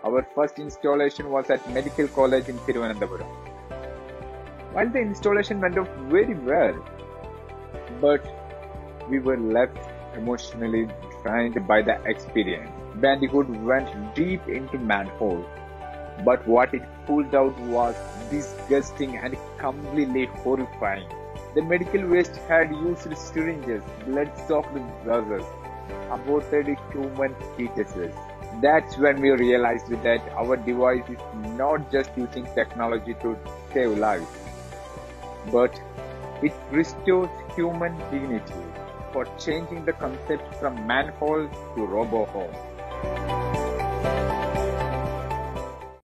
Our first installation was at Medical College in Thiruvananthapuram. While the installation went off very well, but we were left emotionally drained by the experience. Bandicoot went deep into manhole, but what it pulled out was disgusting and completely horrifying. The medical waste had used syringes, blood-soaked gauzes, aborted human fetuses. That's when we realized that our device is not just using technology to save lives, but it restores human dignity for changing the concept from manhole to robo home.